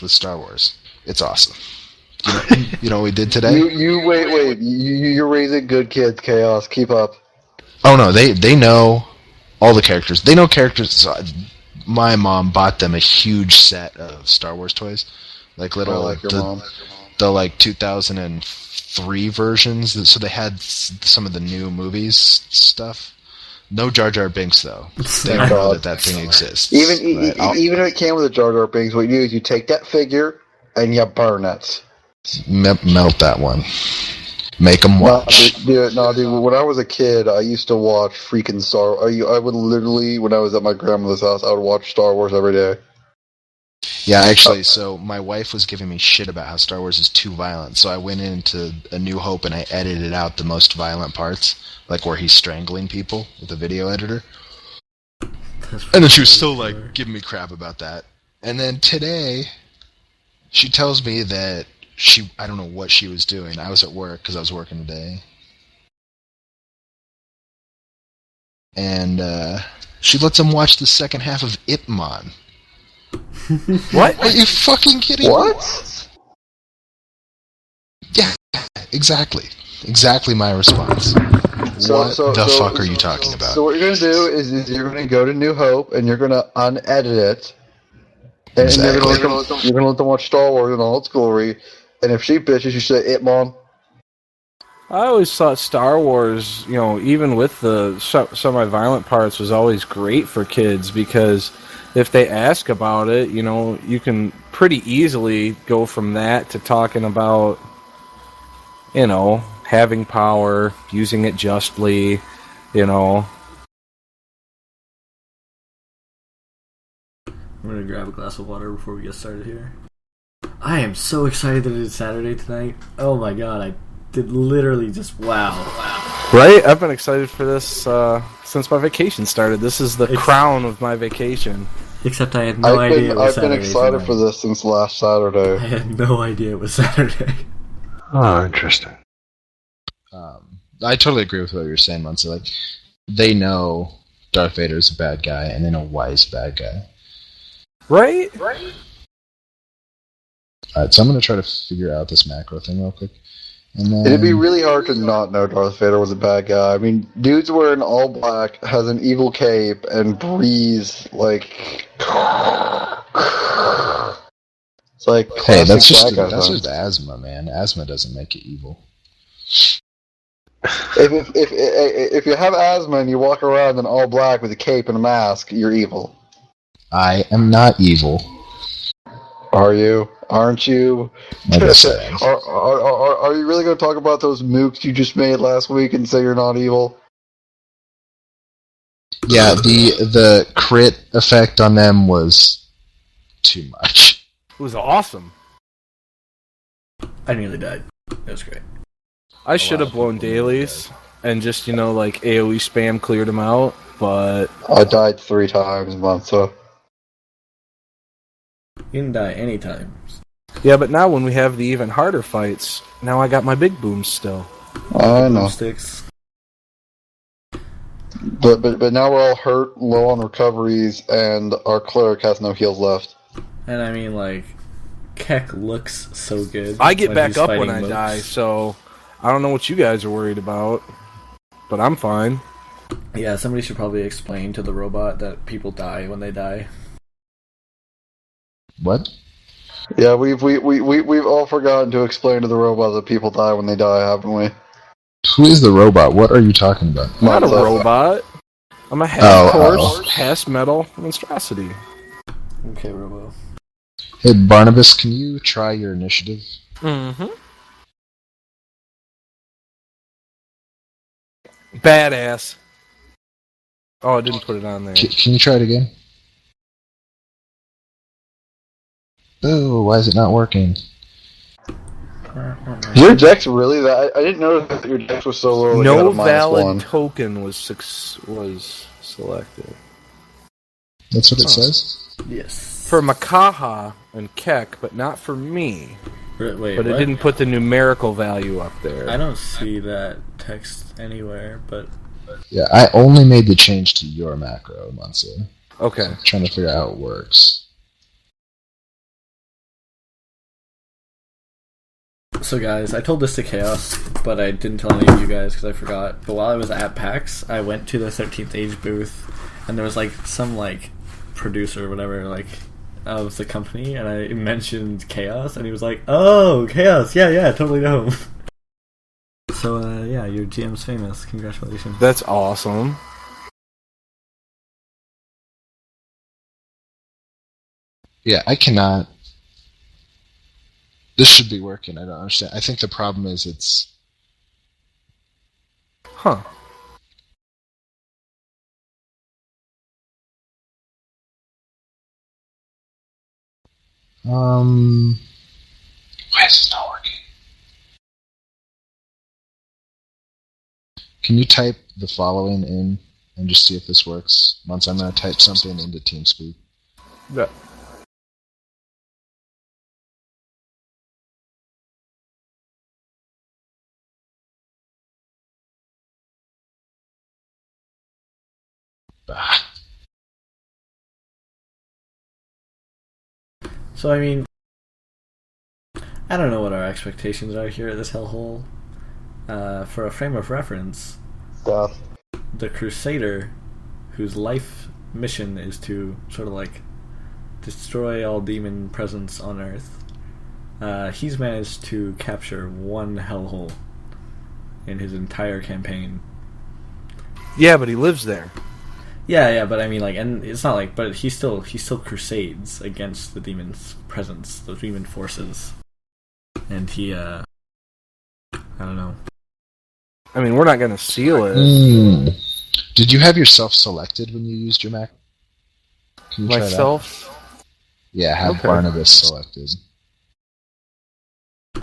with Star Wars. It's awesome. You know what we did today? You wait. You're raising good kids, Chaos. Keep up. Oh no, they know all the characters. They know characters. So my mom bought them a huge set of Star Wars toys, like little the like 2003 versions. So they had some of the new movies stuff. No Jar Jar Binks though. They don't know that thing exists. Even if it came with a Jar Jar Binks, what you do is you take that figure and you burn it. Melt that one. Make them watch. Dude. When I was a kid, I used to watch freaking I would literally, when I was at my grandmother's house, I would watch Star Wars every day. Yeah, actually, so my wife was giving me shit about how Star Wars is too violent, so I went into A New Hope and I edited out the most violent parts, like where he's strangling people with a video editor. And then she was still, like, giving me crap about that. And then today, she tells me that I don't know what she was doing. I was at work, because I was working today. And, she lets him watch the second half of Ip Man. What? Are you fucking kidding me? What? Yeah, exactly. Exactly my response. What the fuck are you talking about? So what you're going to do is you're going to go to New Hope, and you're going to unedit it. And you're going to let them watch Star Wars in all its glory. And if she bitches, you say, "It, Mom." I always thought Star Wars, even with the semi-violent parts, was always great for kids because if they ask about it, you can pretty easily go from that to talking about, having power, using it justly, I'm going to grab a glass of water before we get started here. I am so excited that it's Saturday tonight. Oh my god, I did literally just wow. Right? I've been excited for this since my vacation started. This is the crown of my vacation. Except I had no idea it was Saturday. I've been excited for this since last Saturday. I had no idea it was Saturday. Oh, interesting. I totally agree with what you're saying, Muncie. Like, they know Darth Vader is a bad guy, and they know why he's a bad guy. Right? Alright, so I'm going to try to figure out this macro thing real quick. And then... It'd be really hard to not know Darth Vader was a bad guy. I mean, dude's wearing all black, has an evil cape, and breathes like... It's like... Hey, that's just asthma, man. Asthma doesn't make it evil. If you have asthma and you walk around in all black with a cape and a mask, you're evil. I am not evil. Are you? Aren't you? I'm just saying. Are you really going to talk about those mooks you just made last week and say you're not evil? Yeah, the crit effect on them was too much. It was awesome. I nearly died. That was great. I should have blown dailies and just, like AoE spam cleared them out, but... I died 3 times, man, so... You can die anytime. Yeah, but now when we have the even harder fights, now I got my big booms still. I know. Sticks. But now we're all hurt, low on recoveries, and our cleric has no heals left. And I mean, like, Keck looks so good. I get back up when I die, so I don't know what you guys are worried about, but I'm fine. Yeah, somebody should probably explain to the robot that people die when they die. What? Yeah, we've all forgotten to explain to the robot that people die when they die, haven't we? Who is the robot? What are you talking about? I'm not a robot. I'm a half-horse, half-metal monstrosity. Okay, Robo. Hey, Barnabas, can you try your initiative? Mm-hmm. Badass. Oh, I didn't put it on there. Can you try it again? Oh, why is it not working? Your deck's really that? I didn't notice that your deck was so low. No valid token was selected. That's what it says? Yes. For Makaha and Keck, but not for me. Wait, but it didn't put the numerical value up there. I don't see that text anywhere, but... Yeah, I only made the change to your macro, Monsieur. Okay. I'm trying to figure out how it works. So guys, I told this to Chaos, but I didn't tell any of you guys because I forgot. But while I was at PAX, I went to the 13th Age booth, and there was like some like producer or whatever like of the company, and I mentioned Chaos, and he was like, "Oh, Chaos, yeah, totally know him." So yeah, your GM's famous. Congratulations. That's awesome. Yeah, I cannot. This should be working. I don't understand. I think the problem is it's. Huh. Why is this not working? Can you type the following in and just see if this works? Once I'm going to type something into TeamSpeak. Yeah. Ah. So I mean, I don't know what our expectations are here at this hellhole. For a frame of reference, Stuff. the Crusader, whose life mission is to sort of like destroy all demon presence on Earth, he's managed to capture one hellhole in his entire campaign. Yeah, but he lives there. Yeah, but I mean, like, and it's not like, but he still crusades against the demon's presence, the demon forces, and he, I don't know. I mean, we're not going to seal it. Did you have yourself selected when you used your Mac? Can you try Myself? that? Yeah, have Okay. Barnabas selected.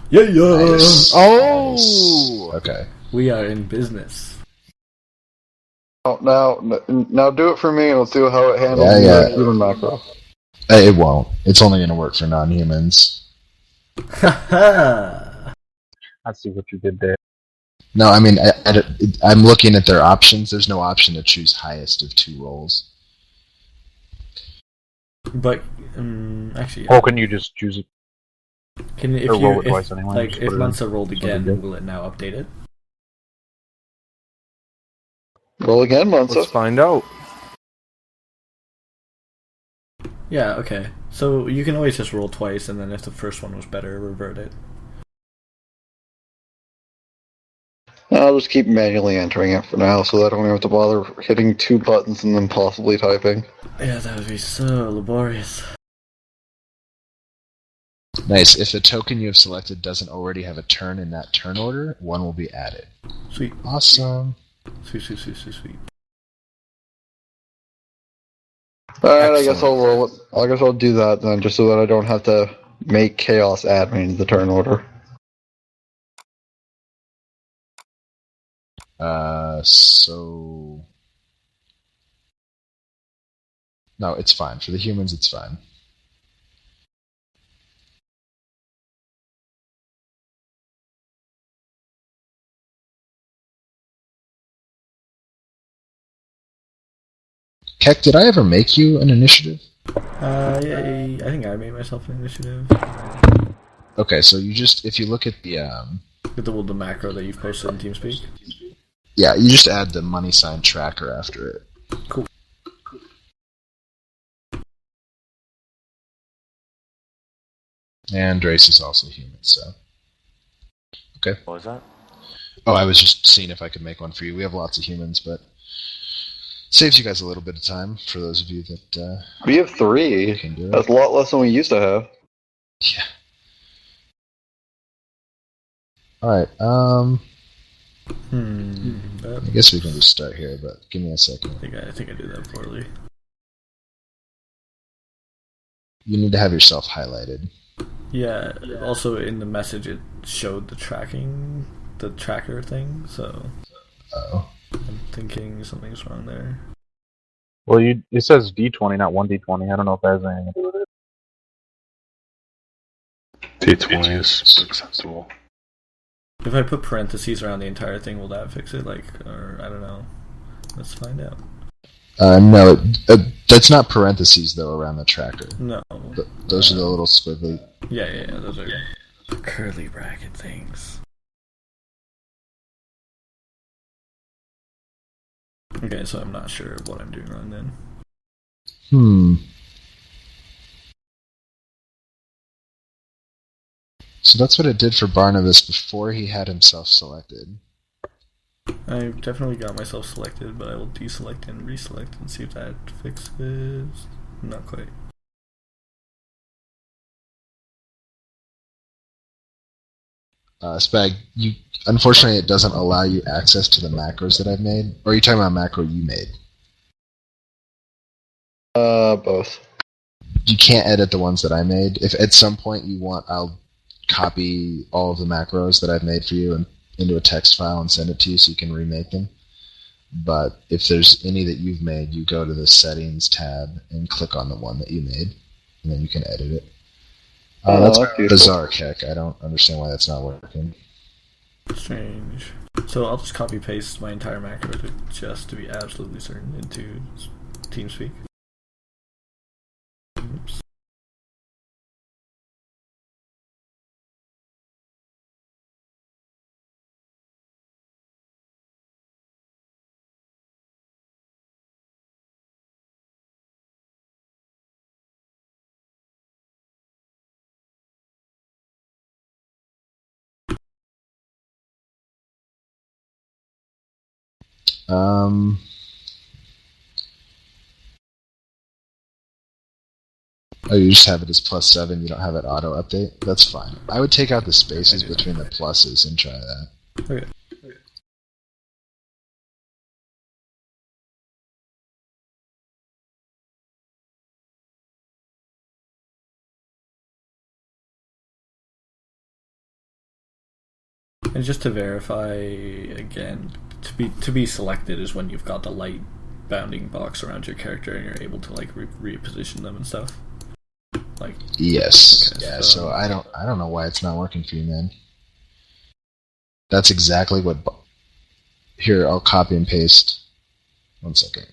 Yeah. Nice. Oh! Nice. Okay. We are in business. Oh, now do it for me, and let's see how it handles Yeah. the human macro. It won't. It's only going to work for non-humans. Haha! I see what you did there. No, I mean, I'm looking at their options. There's no option to choose highest of 2 rolls. But actually, Or can you just choose it? can if or you roll it twice anyway, like just if put it in. Munsa rolled again, good. will it now update it? Roll again, Let's Monza. find out. Yeah. Okay. So you can always just roll twice, and then if the first one was better, revert it. I'll just keep manually entering it for now, so that I don't have to bother hitting 2 buttons and then possibly typing. Yeah, that would be so laborious. Nice. If a token you have selected doesn't already have a turn in that turn order, 1 will be added. Sweet. Awesome. Sweet. Alright, I guess Excellent. I'll roll it. I guess I'll do that then, just so that I don't have to make Chaos admin the turn order. So... No, it's fine. For the humans, it's fine. Keck, did I ever make you an initiative? Yeah, I think I made myself an initiative. Okay, so you just, if you look at the, With the macro that you've posted in TeamSpeak. yeah, you just add the money sign tracker after it. Cool. And Drace is also human, so. Okay. What was that? Oh, I was just seeing if I could make one for you. We have lots of humans, but saves you guys a little bit of time for those of you that We have 3. can do it. That's a lot less than we used to have. Yeah. Alright, I guess we can just start here, but give me a second. I think I did that poorly. You need to have yourself highlighted. Yeah. Also, in the message, it showed the tracker thing. So Oh. I'm thinking something's wrong there. Well, it says D20, not 1D20. I don't know if that has anything to do with it. D20 is acceptable. If I put parentheses around the entire thing, will that fix it? Or I don't know. Let's find out. No, that's not parentheses, though, around the tracker. No. Those are the little squiggly. Yeah. Those are. curly bracket things. Okay, so I'm not sure what I'm doing wrong then. So that's what it did for Barnabas before he had himself selected. I definitely got myself selected, but I will deselect and reselect and see if that fixes. Not quite. Spag, unfortunately, it doesn't allow you access to the macros that I've made. Or are you talking about macro you made? Both. You can't edit the ones that I made. If at some point you want, I'll copy all of the macros that I've made for you into a text file and send it to you so you can remake them. But if there's any that you've made, you go to the settings tab and click on the one that you made, and then you can edit it. That's bizarre, Keck. I don't understand why that's not working. Strange. So I'll just copy paste my entire macro to be absolutely certain into TeamSpeak. Oops. Oh, you just have it as +7, you don't have it auto-update? That's fine. I would take out the spaces between the pluses and try that. Okay. And just to verify again, to be selected is when you've got the light bounding box around your character and you're able to like reposition them and stuff. Like yes, okay, yeah. So I don't know why it's not working for you, man. That's exactly what. Here, I'll copy and paste. 1 second.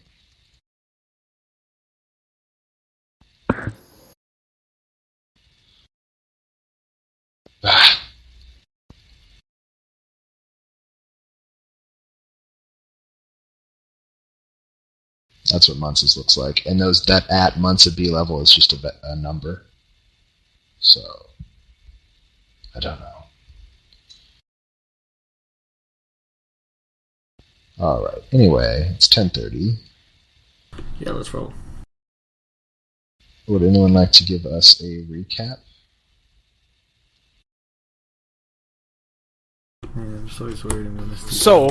That's what Munces looks like, and that at Munce B level is just a number. So I don't know. All right. Anyway, it's 10:30. Yeah, let's roll. Would anyone like to give us a recap? I'm just always worried I'm gonna So,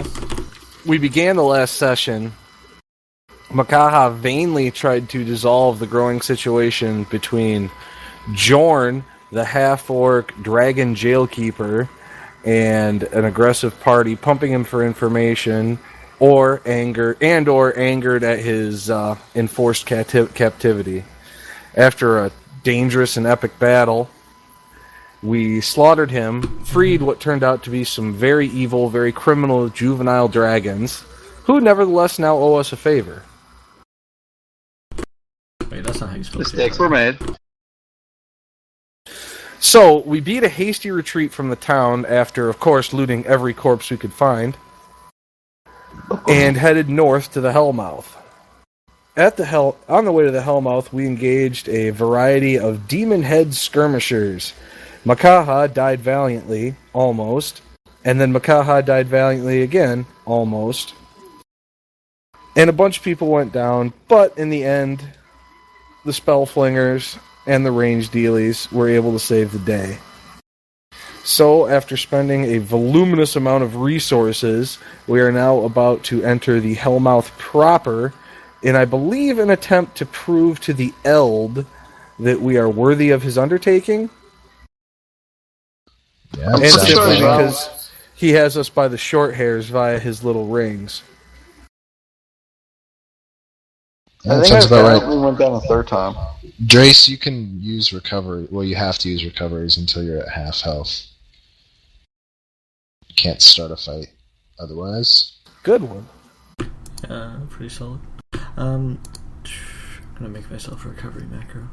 we began the last session. Makaha vainly tried to dissolve the growing situation between Jorn, the half-orc dragon jailkeeper, and an aggressive party pumping him for information, or angered at his enforced captivity. After a dangerous and epic battle, we slaughtered him, freed what turned out to be some very evil, very criminal juvenile dragons, who nevertheless now owe us a favor. Wait, that's not how you spell it. Mistakes were made. So, we beat a hasty retreat from the town after, of course, looting every corpse we could find, and headed north to the Hellmouth. On the way to the Hellmouth, we engaged a variety of demon head skirmishers. Makaha died valiantly, almost, and then Makaha died valiantly again, almost. And a bunch of people went down, but in the end, the Spellflingers and the range dealies were able to save the day. So, after spending a voluminous amount of resources, we are now about to enter the Hellmouth proper, in, I believe, an attempt to prove to the Eld that we are worthy of his undertaking. Yeah, And simply well. because he has us by the short hairs via his little rings. I think sounds about right. We went down a third time. Drace, you can use recovery. Well, you have to use recoveries until you're at half health. You can't start a fight otherwise. Good one. Pretty solid. I'm gonna make myself a recovery macro.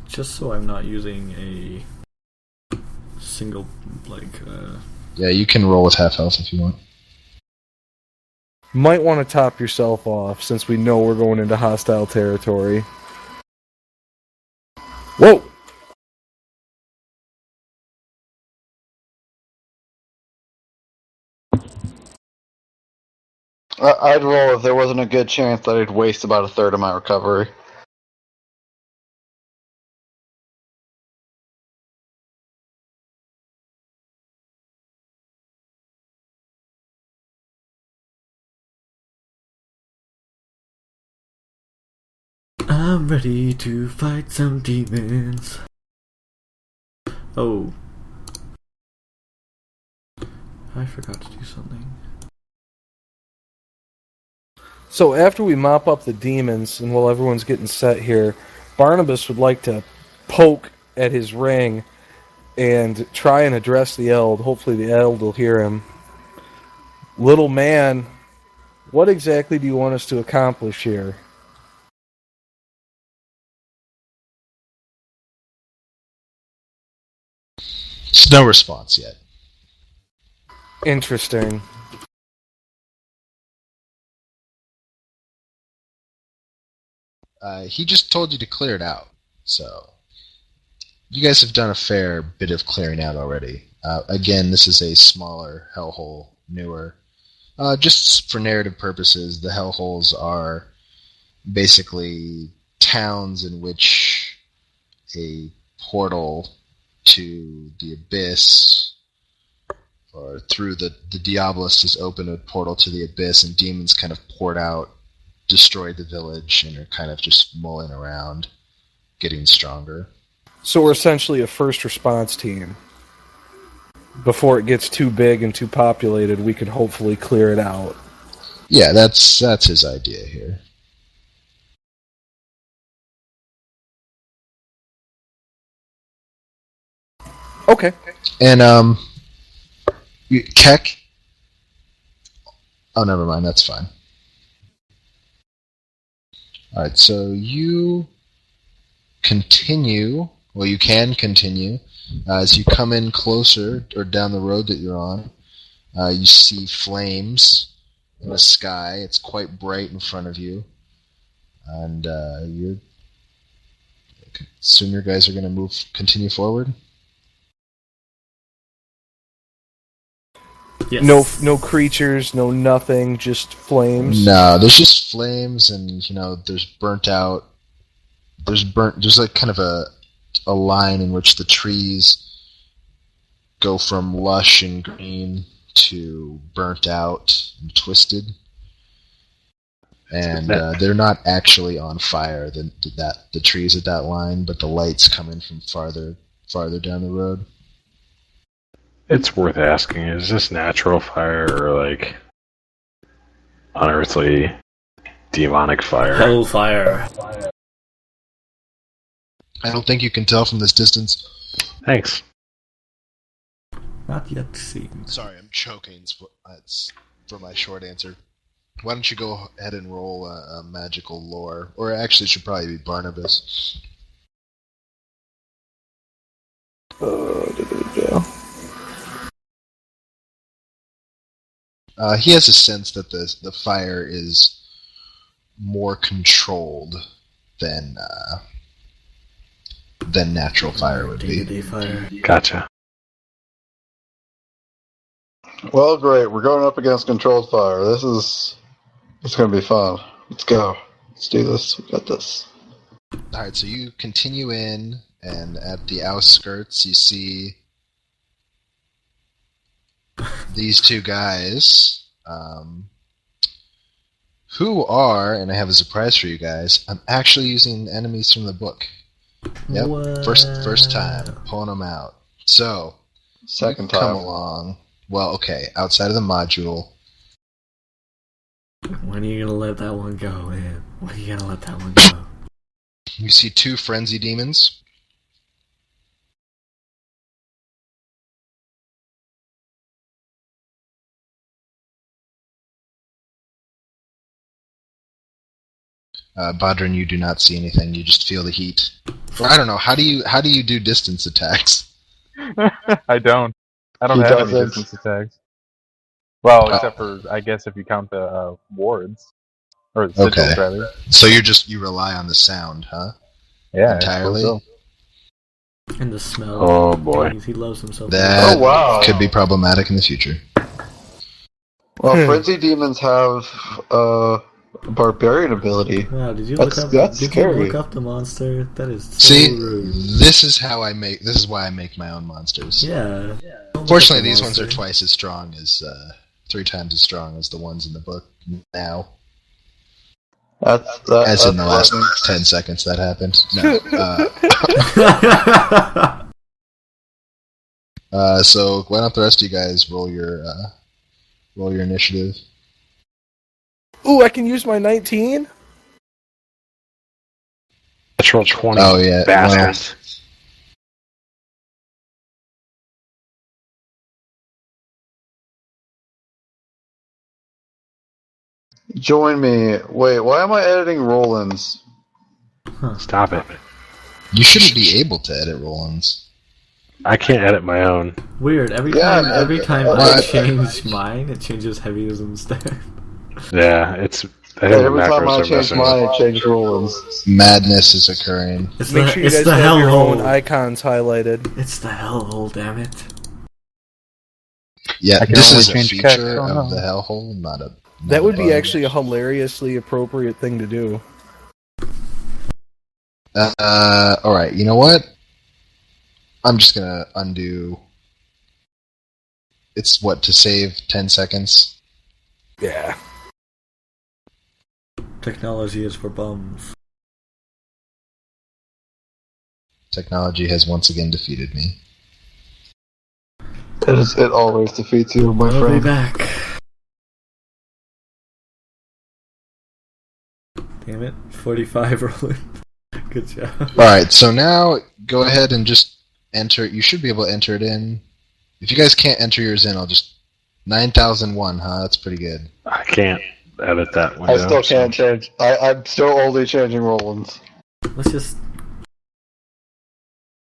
Just so I'm not using a single, like, Yeah, you can roll with half health if you want. Might want to top yourself off since we know we're going into hostile territory. Whoa! I'd roll if there wasn't a good chance that I'd waste about a third of my recovery. I'm ready to fight some demons. Oh. I forgot to do something. So after we mop up the demons, and while everyone's getting set here, Barnabas would like to poke at his ring and try and address the Eld. Hopefully the Eld will hear him. Little man, what exactly do you want us to accomplish here? It's no response yet. Interesting. He just told you to clear it out, so you guys have done a fair bit of clearing out already. Again, this is a smaller hellhole, newer. Just for narrative purposes, the hellholes are basically towns in which a portal to the abyss or through the Diabolist has opened a portal to the abyss, and demons kind of poured out, destroyed the village, and are kind of just mulling around, getting stronger. So we're essentially a first response team. Before it gets too big and too populated, we could hopefully clear it out. Yeah, that's his idea here. Okay. And Keck. Oh, never mind. That's fine. All right, so you continue. Well, you can continue as you come in closer or down the road that you're on. You see flames in the sky. It's quite bright in front of you, and you assume your guys are going to continue forward. Yes. No creatures, no nothing, just flames. No, there's just flames, and there's burnt out. There's like kind of a line in which the trees go from lush and green to burnt out and twisted, and they're not actually on fire. The trees at that line, but the light's coming from farther down the road. It's worth asking, is this natural fire or like unearthly demonic fire? Hellfire. I don't think you can tell from this distance. Thanks. Not yet seen. Sorry, I'm choking. It's for my short answer. Why don't you go ahead and roll a magical lore? Or actually, it should probably be Barnabas. He has a sense that the fire is more controlled than natural fire would be. D&D fire. Gotcha. Well, great. We're going up against controlled fire. It's going to be fun. Let's go. Let's do this. We got this. All right, so you continue in, and at the outskirts, you see these two guys, who are, and I have a surprise for you guys. I'm actually using enemies from the book. Yep, Wow. first time pulling them out. So Second come time. along. Well, okay, outside of the module. When are you gonna let that one go, man? When are you gonna let that one go? You see two frenzy demons. Bodrin, you do not see anything. You just feel the heat. Or I don't know. How do you do distance attacks? I don't He have any doesn't. distance attacks. Well, except for, I guess, if you count the wards. Or the sigils, Okay. rather. So you rely on the sound, huh? Yeah, Entirely? I suppose so. And the smell. Oh, boy. He loves himself. That Oh, wow. could be problematic in the future. Well, frenzy demons have barbarian ability. Wow, did you That's look up? Did scary. you look up the monster? That is so See, rude. this is why I make my own monsters. Yeah. Fortunately, these ones are twice as strong as 3 times as strong as the ones in the book now. As in the last 10 seconds that happened. No. So why don't the rest of you guys roll your initiative? Ooh, I can use my 19? Natural 20. Oh yeah, Bastard. Join me. Wait, why am I editing Roland's? Stop it. You shouldn't be able to edit Roland's. I can't edit my own. Weird. Every Yeah, time I change mine, it changes heavyism instead. Yeah, it's... I think Every the time macros I are change messing mine, with- it changes Roland's. Madness is occurring. It's Make the, sure you it's guys the have your own hellhole. icons highlighted. It's the hellhole, damn it. Yeah, I can this only is a change feature text, oh of no. the hellhole, not a... That would be bug. actually a hilariously appropriate thing to do. Alright, you know what? I'm just gonna undo... It's what, to save 10 seconds? Yeah. Technology is for bums. Technology has once again defeated me. It always defeats you, my I'll be friend. back. Damn it. 45 rolling. Good job. Alright, so now go ahead and just enter... You should be able to enter it in. If you guys can't enter yours in, I'll just... 9001, huh? That's pretty good. I can't edit that window. I still can't change. I'm still only changing Roland's. Let's just...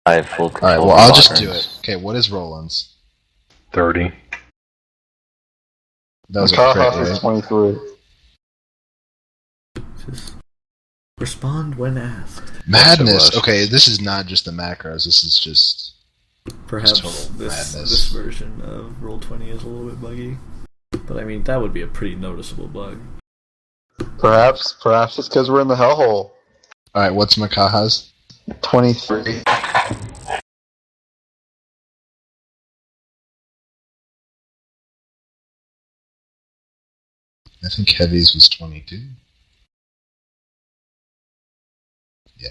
I have full control. Alright, well, I'll just do it. Okay, what is Roland's? 30. That was a Kaha's crit, is right? 23. Just respond when asked. Madness! Yes, it was. Okay, this is not just the macros, this is just... Perhaps total madness. this version of Roll20 is a little bit buggy. But I mean, that would be a pretty noticeable bug. Perhaps it's because we're in the hellhole. Alright, what's Makaha's? 23. I think Heavy's was 22. Yeah.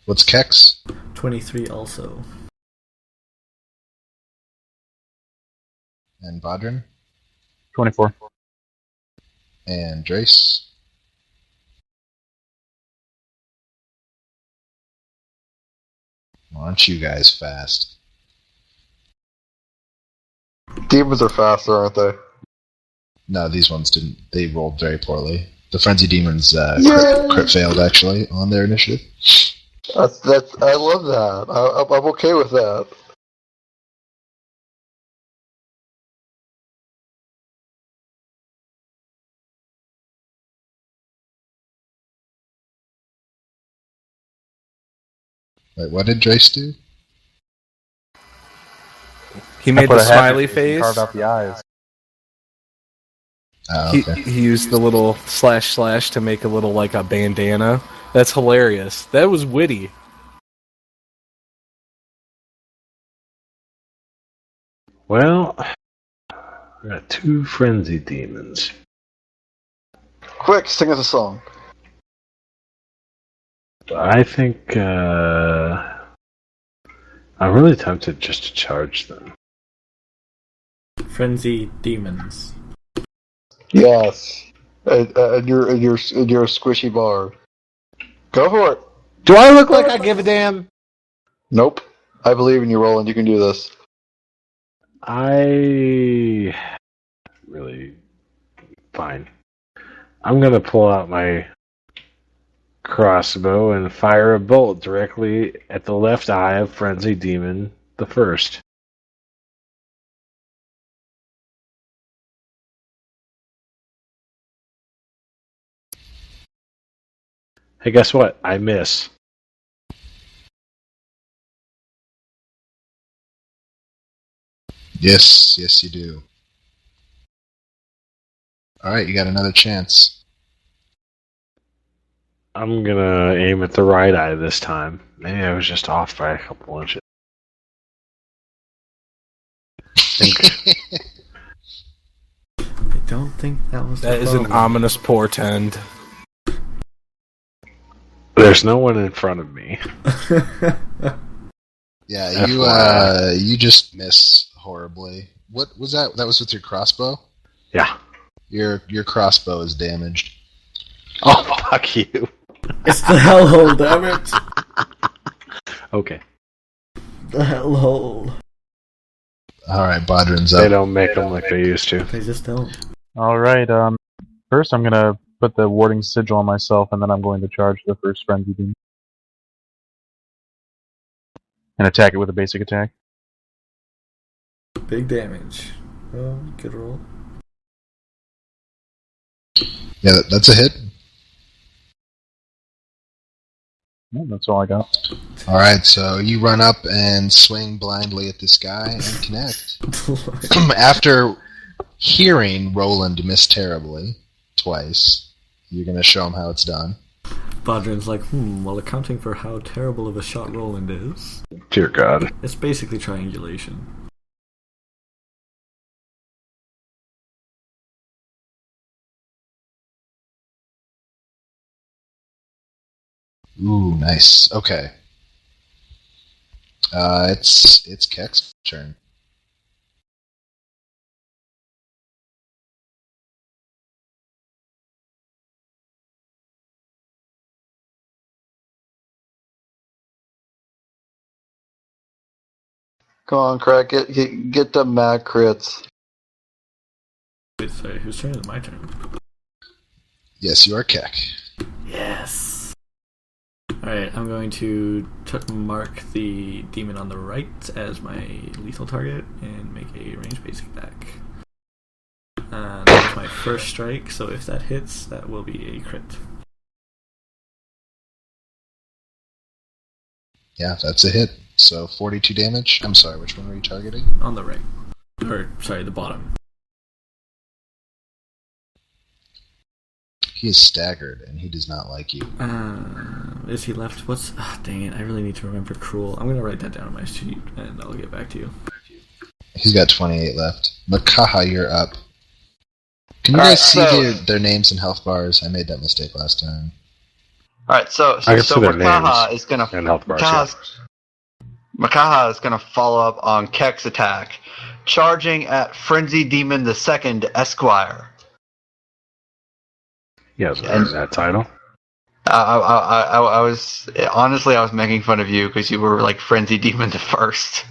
What's Kex? 23 also. And Bodrin? 24. And Drace? Well, aren't you guys fast? Demons are faster, aren't they? No, these ones didn't. They rolled very poorly. The Frenzy Demons Yay! crit failed, actually, on their initiative. That's I love that. I'm okay with that. Wait, what did Drace do? He made Put the a hat smiley in it and face. carved out the eyes. Oh, He, okay. he used the little / to make a little, like, a bandana. That's hilarious. That was witty. Well, we got 2 frenzy demons. Quick, sing us a song. I think I'm really tempted just to charge them. Frenzy demons. Yes. And you're a squishy bar. Go for it. Do I look like I give a damn? Nope. I believe in you, Roland. You can do this. I really I'm gonna pull out my crossbow and fire a bolt directly at the left eye of Frenzy Demon the First. Hey, guess what? I miss. Yes, you do. Alright, you got another chance. I'm gonna aim at the right eye this time. Maybe I was just off by a couple inches. I don't think that was That the is an problem. ominous portend. There's no one in front of me. Yeah, FYI. you just miss horribly. What was that? That was with your crossbow? Yeah. Your crossbow is damaged. Oh, fuck you. It's the hellhole, damn it! Okay. The hellhole. Alright, Bodrin's They up. don't make them like they used to. They just don't. Alright, first I'm gonna put the warding sigil on myself, and then I'm going to charge the first frenzy beam. And attack it with a basic attack. Big damage. Oh, good roll. Yeah, that's a hit. Yeah, that's all I got. Alright, so you run up and swing blindly at this guy and connect. After hearing Roland miss terribly, twice, you're going to show him how it's done. Bodrin's like, well, accounting for how terrible of a shot Roland is, Dear God. it's basically triangulation. Ooh, nice. Okay. It's Kek's turn. Come on, Craig, get the mad crits. Wait, sorry, whose turn is it? My turn? Yes, you are Kek. Yes! Alright, I'm going to mark the demon on the right as my lethal target and make a ranged basic attack. That was my first strike, so if that hits, that will be a crit. Yeah, that's a hit. So 42 damage. I'm sorry, which one were you targeting? On the right. Or, sorry, the bottom. He is staggered, and he does not like you. Is he left? What's... dang it, I really need to remember Cruel. I'm going to write that down on my sheet, and I'll get back to you. He's got 28 left. Makaha, you're up. Can you All guys right, see so- their names and health bars? I made that mistake last time. Alright, so I can see their Makaha names is gonna and health bars, yeah. Makaha is gonna follow up on Kek's attack, charging at Frenzy Demon II Esquire. He hasn't earned that title. I was honestly I was making fun of you because you were like Frenzy Demon the First.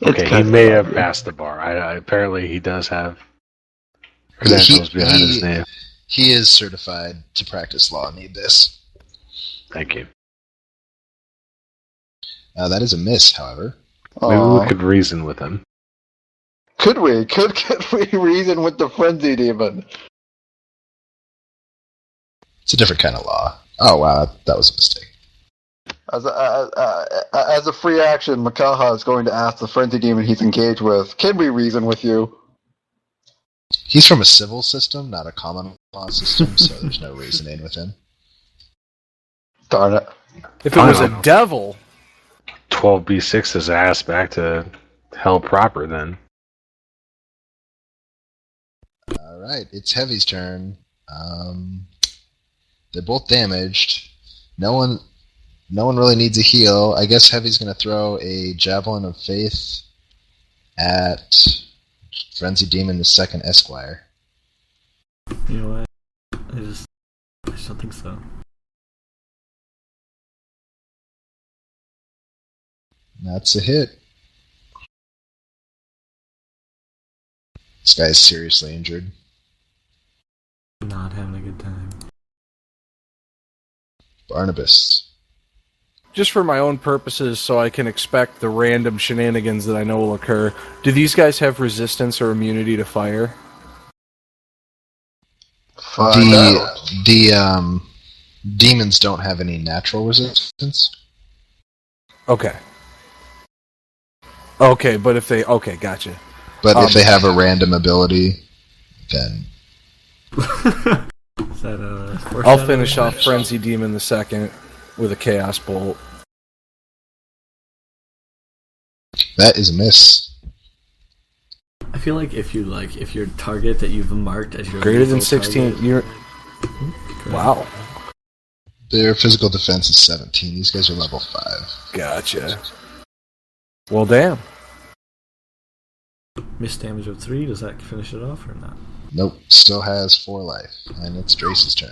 Okay, he may have passed the bar. Apparently he does have credentials behind his name. He is certified to practice law. Need this. Thank you. That is a miss, however. Maybe we could reason with him. Could we? Could we reason with the Frenzy Demon? It's a different kind of law. Oh, wow, that was a mistake. As a free action, Makaha is going to ask the Frenzy Demon he's engaged with, can we reason with you? He's from a civil system, not a common law system, so there's no reasoning with him. Darn it. If it was a devil... 12b6 his ass back to hell proper then. Alright, it's Heavy's turn. They're both damaged. No one really needs a heal. I guess Heavy's going to throw a Javelin of Faith at Frenzy Demon II Esquire. You know what? I just don't think so. That's a hit. This guy is seriously injured. Not having a good time. Barnabas. Just for my own purposes, so I can expect the random shenanigans that I know will occur, do these guys have resistance or immunity to fire? Find out. The demons don't have any natural resistance. Okay. Okay, but if they... Okay, gotcha. But if they have a random ability, then... Is that I'll finish off Frenzy Demon the second with a Chaos Bolt. That is a miss. I feel like if your target that you've marked as your Greater than lethal 16... target- You're... Wow. Their physical defense is 17. These guys are level 5. Gotcha. Well, damn. Miss damage of 3, does that finish it off or not? Nope. Still has 4 life. And it's Drace's turn.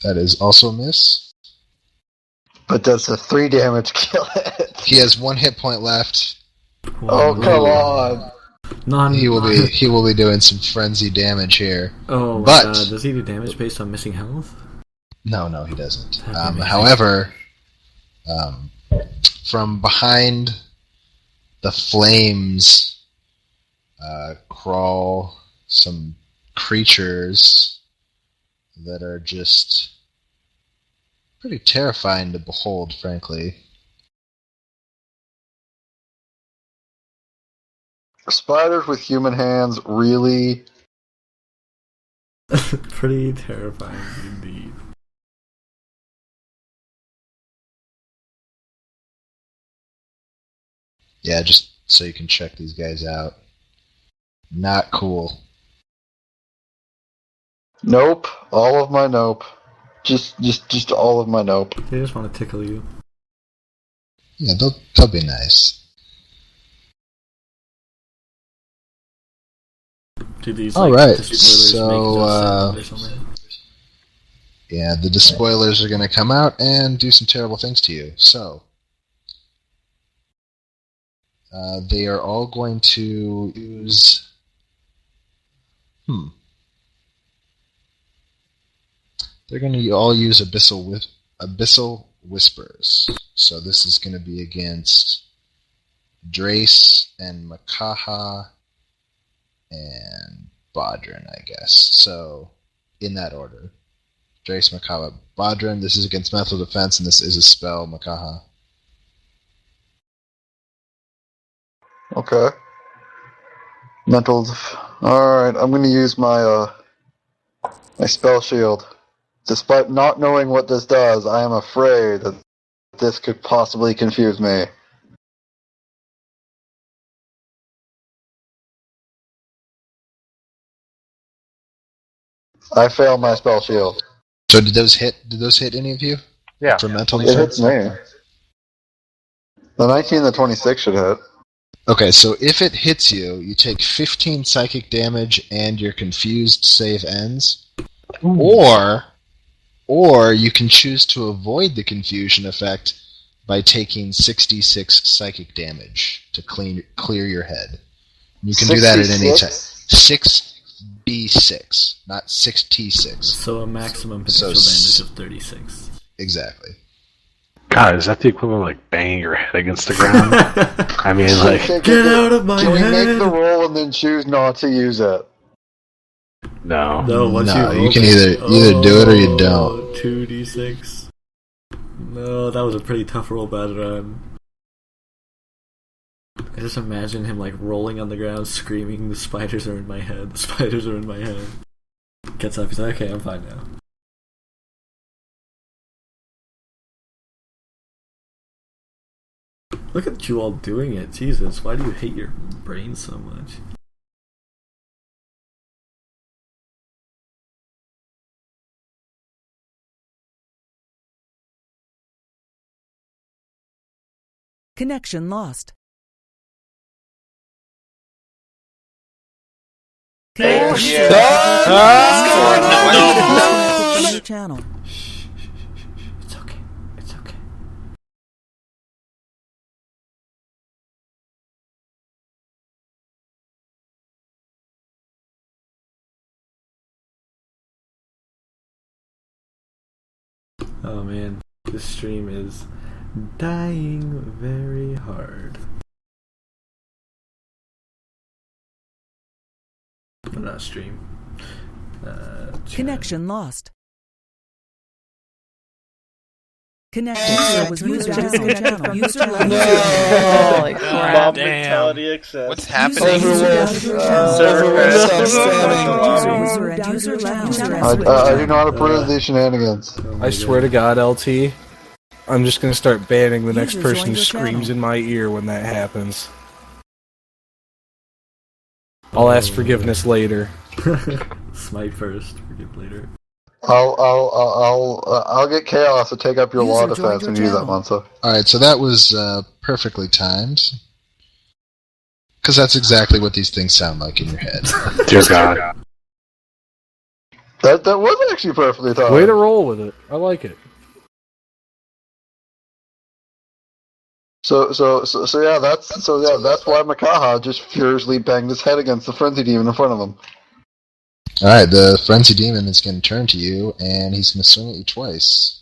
That is also a miss. But does the 3 damage kill it? He has 1 hit point left. Oh, come on. He will be doing some frenzy damage here. Oh my But- god, does he do damage based on missing health? No, he doesn't. That'd be amazing. However, from behind the flames crawl some creatures that are just pretty terrifying to behold, frankly. Spiders with human hands, really? Pretty terrifying indeed. Yeah, just so you can check these guys out. Not cool. Nope. All of my nope. Just all of my nope. They just want to tickle you. Yeah, they'll be nice. Do these All like, right, despoilers so, make us or something? Yeah, the despoilers are going to come out and do some terrible things to you. So, they are all going to use... They're going to all use Abyssal Whispers. So this is going to be against Drace and Makaha and Bodrin, I guess. So, in that order. Drace, Makaha, Bodrin. This is against Mental Defense, and this is a spell, Makaha. Okay. Alright, I'm gonna use my spell shield. Despite not knowing what this does, I am afraid that this could possibly confuse me. I fail my spell shield. So did those hit any of you? Yeah. For mental It defense? hits me. The 19 and the 26 should hit. Okay, so if it hits you, you take 15 psychic damage and your confused save ends. Or you can choose to avoid the confusion effect by taking 66 psychic damage to clear your head. You can do that at any time. 6b6, not 6t6. So a maximum potential damage of 36. Exactly. God, is that the equivalent of like banging your head against the ground? I mean, like, Get out of my Can we head! make the roll and then choose not to use it? no. No, once No, you you can roll either do it or you don't. 2d6. No, that was a pretty tough roll, bad run. I just imagine him like rolling on the ground, screaming, "The spiders are in my head! The spiders are in my head!" Gets up, he's like, "Okay, I'm fine now." Look at you all doing it, Jesus! Why do you hate your brain so much? Connection lost. Thank you. Channel. It's okay. It's okay. Oh man, this stream is dying very hard. Well, not stream. Connection lost. Connection was moved out of the channel. User left. Holy crap. Mentality access. What's happening? I do not approve of these shenanigans. I swear to God, LT, I'm just gonna start banning the next person who screams in my ear when that happens. I'll ask forgiveness later. Smite first, forgive later. I'll get Chaos to take up your law defense when you do that, Monza. Alright, so that was perfectly timed. Because that's exactly what these things sound like in your head. Dear God. That was actually perfectly timed. Way to roll with it. I like it. So yeah, that's why Makaha just furiously banged his head against the frenzy demon in front of him. Alright, the Frenzy Demon is going to turn to you, and he's going to swing at you twice.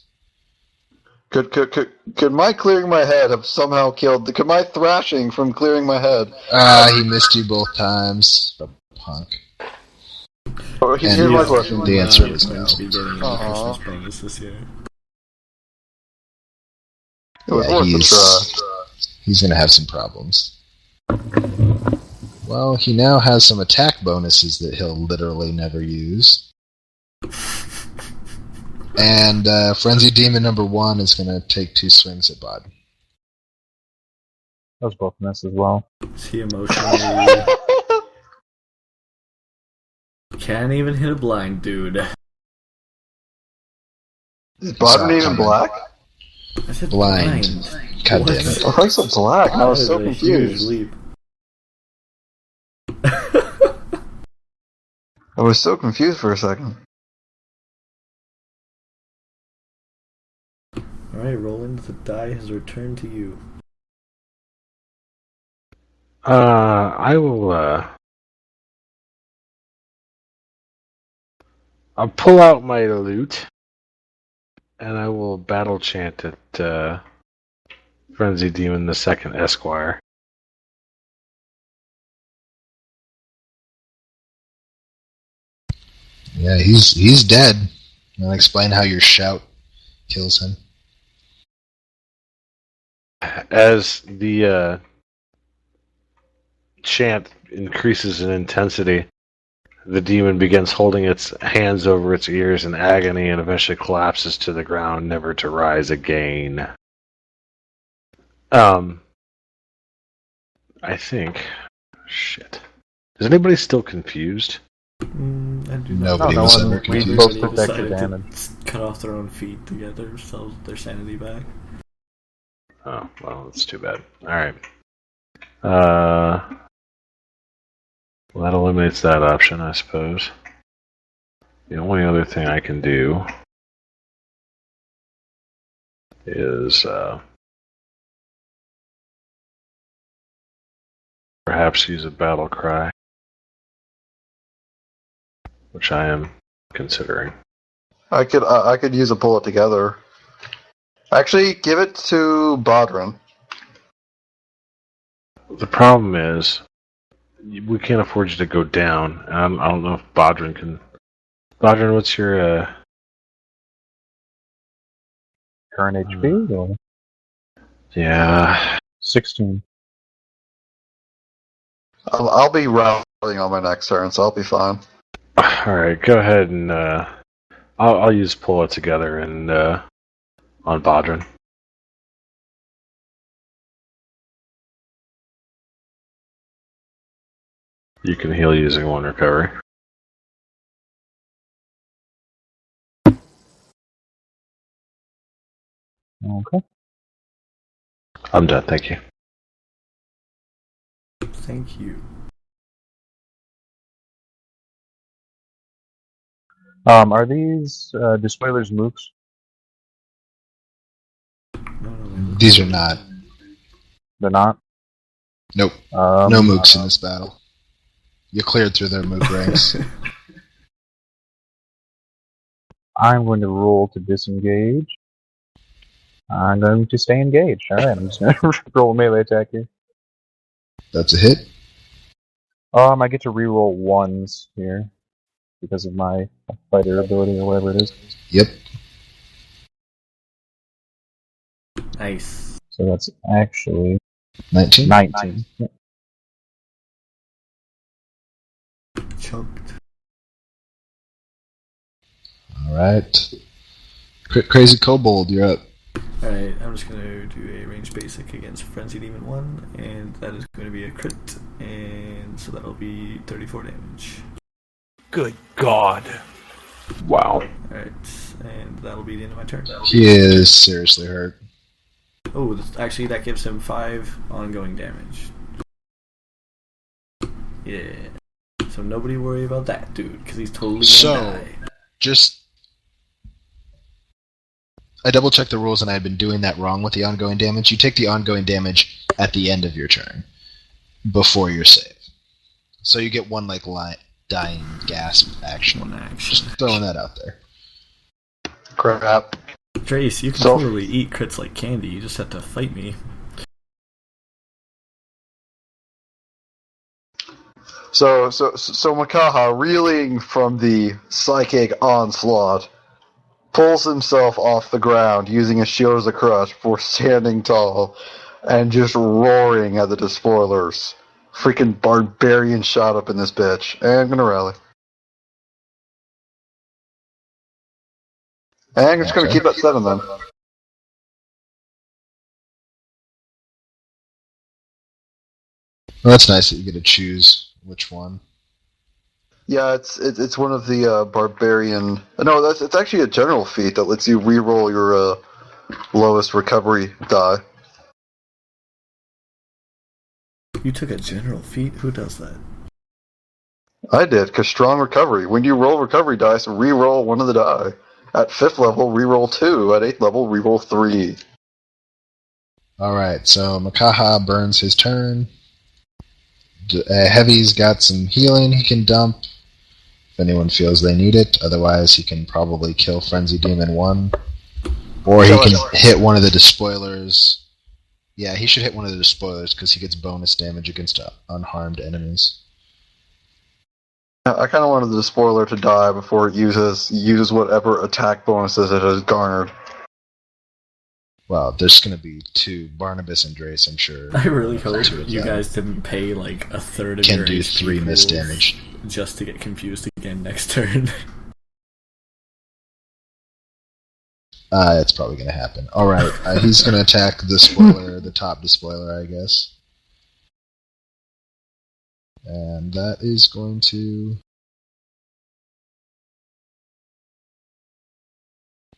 Could my clearing my head have somehow killed... Could my thrashing from clearing my head... He missed you both times. The punk. Here's my question. The answer was no. Be getting a Christmas bonus this year. It was worth a try. He's going to have some problems. Well, he now has some attack bonuses that he'll literally never use. And Frenzy Demon number 1 is going to take 2 swings at Bod. That was both miss as well. Is he emotionally... Can't even hit a blind dude. Is Bod even black? I said blind. God damn it. Oh, I said black, and I was so confused. I was so confused for a second. Alright, Roland, the die has returned to you. I will, I'll pull out my lute, and I will battle chant at, Frenzy Demon the Second Esquire. Yeah, he's dead. I'll explain how your shout kills him. As the chant increases in intensity, the demon begins holding its hands over its ears in agony and eventually collapses to the ground, never to rise again. I think... Shit. Is anybody still confused? I do Nobody not. was ever confused. Both protected damage. Cut off their own feet to get their sanity back. Oh, well, that's too bad. Alright. Well, that eliminates that option, I suppose. The only other thing I can do is perhaps use a battle cry, which I am considering. I could use a pull it together. Actually, give it to Bodrin. The problem is, we can't afford you to go down. I don't know if Bodrin can... Bodrin, what's your, Current HP? Or Yeah... 16. I'll be rallying on my next turn, so I'll be fine. Alright, go ahead and, I'll use pull it together and, on Bodrin. You can heal using 1 recovery. Okay. I'm done, thank you. Thank you. Are these despoilers mooks? No. These are not. They're not? Nope. No mooks in this battle. You cleared through their mook ranks. I'm going to roll to disengage. I'm going to stay engaged. Alright, I'm just going to roll a melee attack here. That's a hit. I get to reroll ones here because of my fighter ability or whatever it is. Yep. Nice. So that's actually 19. 19. Yep. Choked. Alright. Crazy Kobold, you're up. Alright, I'm just going to do a range basic against Frenzy Demon 1, and that is going to be a crit, and so that'll be 34 damage. Good God. Wow. Alright, and that'll be the end of my turn. He is seriously hurt. Oh, actually, that gives him 5 ongoing damage. Yeah. So nobody worry about that, dude, because he's totally gonna die. Just... I double-checked the rules and I had been doing that wrong with the ongoing damage. You take the ongoing damage at the end of your turn, before your save. So you get one, dying gasp action. One action. Just throwing that out there. Crap. Trace, you can totally eat crits like candy. You just have to fight me. So Makaha, reeling from the psychic onslaught, pulls himself off the ground using his shield as a crutch for standing tall and just roaring at the despoilers. Freaking barbarian shot up in this bitch. And I'm gonna rally. And I'm just gonna keep at 7 then. Well, that's nice that you get to choose which one. Yeah, it's one of the barbarian. No, it's actually a general feat that lets you re-roll your lowest recovery die. You took a general feat? Who does that? I did, because strong recovery. When you roll recovery dice, re-roll one of the die. At 5th level, re-roll 2. At 8th level, re-roll 3. Alright, so Makaha burns his turn. Heavy's got some healing he can dump if anyone feels they need it. Otherwise, he can probably kill Frenzy Demon 1. Or he can hit one of the despoilers. Yeah, he should hit one of the despoilers because he gets bonus damage against unharmed enemies. I kind of wanted the despoiler to die before it uses whatever attack bonuses it has garnered. Well, there's going to be 2, Barnabas and Drace, I'm sure. I really hope you guys didn't pay like a third of can your do HP 3 miss pools damage. just to get confused again next turn. It's probably going to happen. Alright, he's going to attack the spoiler, the top despoiler, I guess. And that is going to...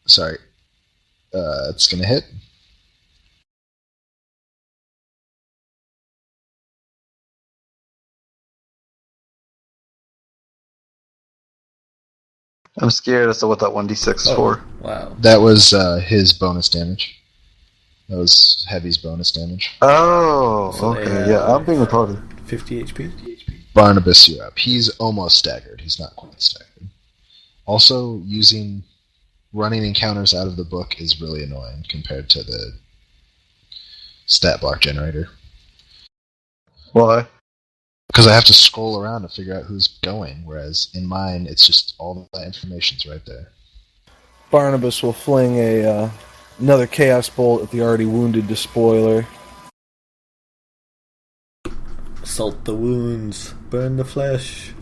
Sorry. It's going to hit. I'm scared as to what that 1d6 is for. Wow. That was his bonus damage. That was Heavy's bonus damage. Oh, So okay. Yeah, I'm being retarded. 50 HP? Barnabas, you're up. He's almost staggered. He's not quite staggered. Also, running encounters out of the book is really annoying compared to the stat block generator. Why? Because I have to scroll around to figure out who's going, whereas in mine, it's just all that information's right there. Barnabas will fling another Chaos Bolt at the already wounded despoiler. Salt the wounds, burn the flesh.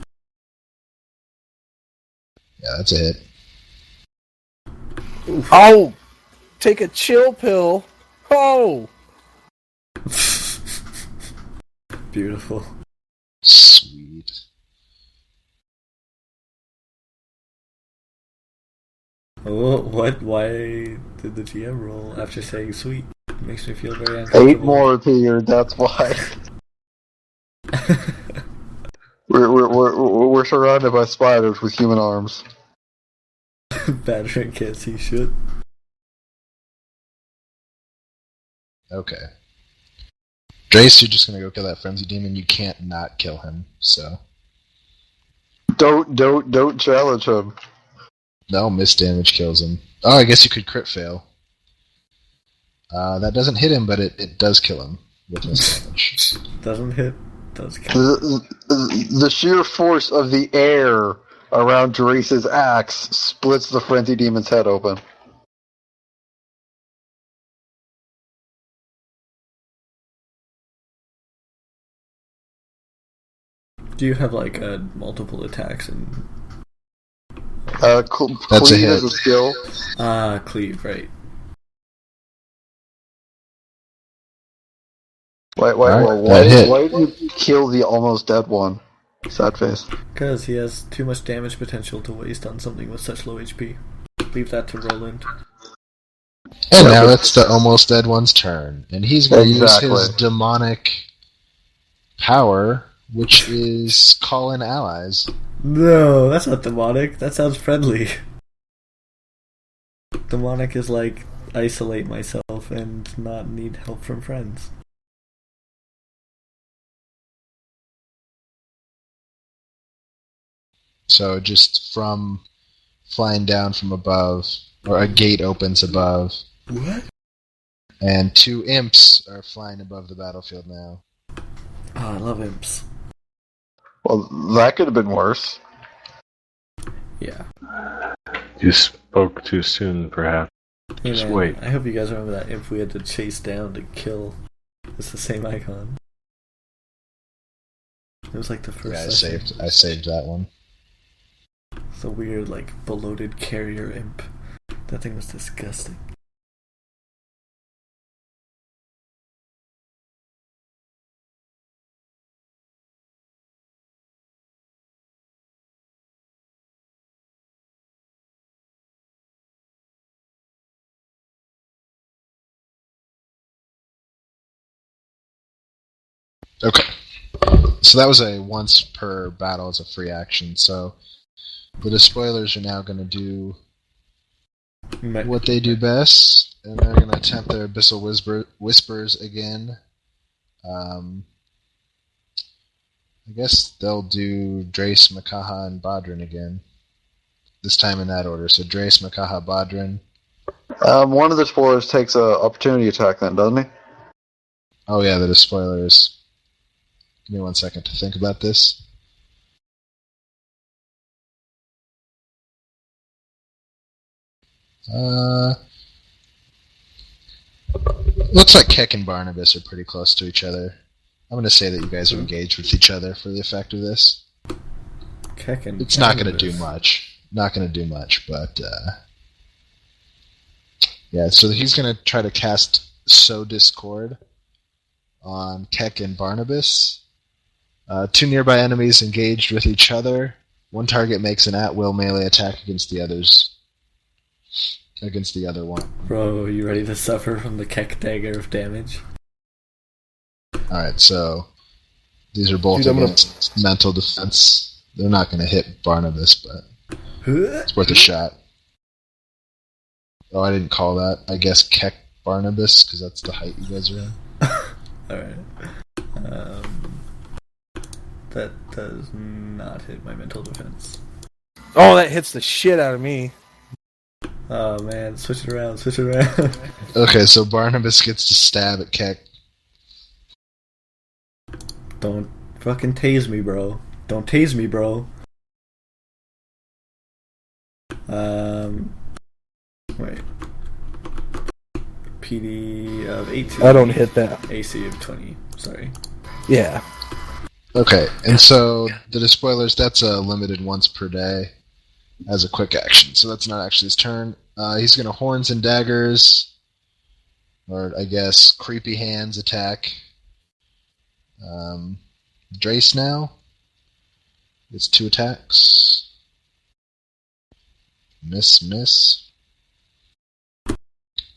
Yeah, that's a hit. Oof. Oh! Take a chill pill! Oh! Beautiful. Sweet. Oh, what? Why did the GM roll after saying sweet? Makes me feel very uncomfortable. 8 more appeared, that's why. We're surrounded by spiders with human arms. Badger can't see shit. Okay. Drace, you're just gonna go kill that frenzy demon. You can't not kill him, so. Don't challenge him. No, miss damage kills him. Oh, I guess you could crit fail. That doesn't hit him, but it does kill him with miss damage. Doesn't hit, does kill. The sheer force of the air around Drace's axe splits the frenzy demon's head open. Do you have like multiple attacks and? That's a Cleave hit. is a skill. Cleave, right? Why did you kill the almost dead one? Sad face. Because he has too much damage potential to waste on something with such low HP. Leave that to Roland. And now it's the almost dead one's turn, and he's going to use his demonic power, which is call in allies. No, that's not demonic. That sounds friendly. Demonic is like isolate myself and not need help from friends. So just from flying down from above, or a gate opens above. What? And 2 imps are flying above the battlefield now. Oh, I love imps. Well, that could have been worse. Yeah. You spoke too soon, perhaps. Hey, Just man, wait. I hope you guys remember that imp we had to chase down to kill. It's the same icon. It was like the first Yeah, session. I saved that one. It's a weird, like, bloated carrier imp. That thing was disgusting. Okay. So that was a once per battle as a free action. So the despoilers are now going to do what they do best, and they're going to attempt their Abyssal Whispers again. I guess they'll do Drace, Makaha, and Bodrin again. This time in that order. So Drace, Makaha, Bodrin. One of the spoilers takes a opportunity attack then, doesn't he? Oh yeah, the despoilers. Give me 1 second to think about this. Looks like Keck and Barnabas are pretty close to each other. I'm going to say that you guys are engaged with each other for the effect of this. Keck and It's not going to do much. Not going to do much, but yeah. So he's going to try to cast Sow Discord on Keck and Barnabas. 2 nearby enemies engaged with each other. One target makes an at-will melee attack against the other one. Bro, you ready to suffer from the Keck dagger of damage? Alright, so these are both against mental defense. They're not going to hit Barnabas, but it's worth a shot. Oh, I didn't call that. I guess Keck Barnabas, because that's the height you guys are in. Alright. That does not hit my mental defense. Oh, that hits the shit out of me. Oh man, switch it around. Okay, so Barnabas gets to stab at Keck. Don't fucking tase me, bro. Don't tase me, bro. Wait. PD of 18. I don't hit that. AC of 20. Sorry. Yeah. Okay, and so the despoilers, that's a limited once per day as a quick action, so that's not actually his turn. He's going to Horns and Daggers, or I guess Creepy Hands attack. Drace now. It's 2 attacks. Miss.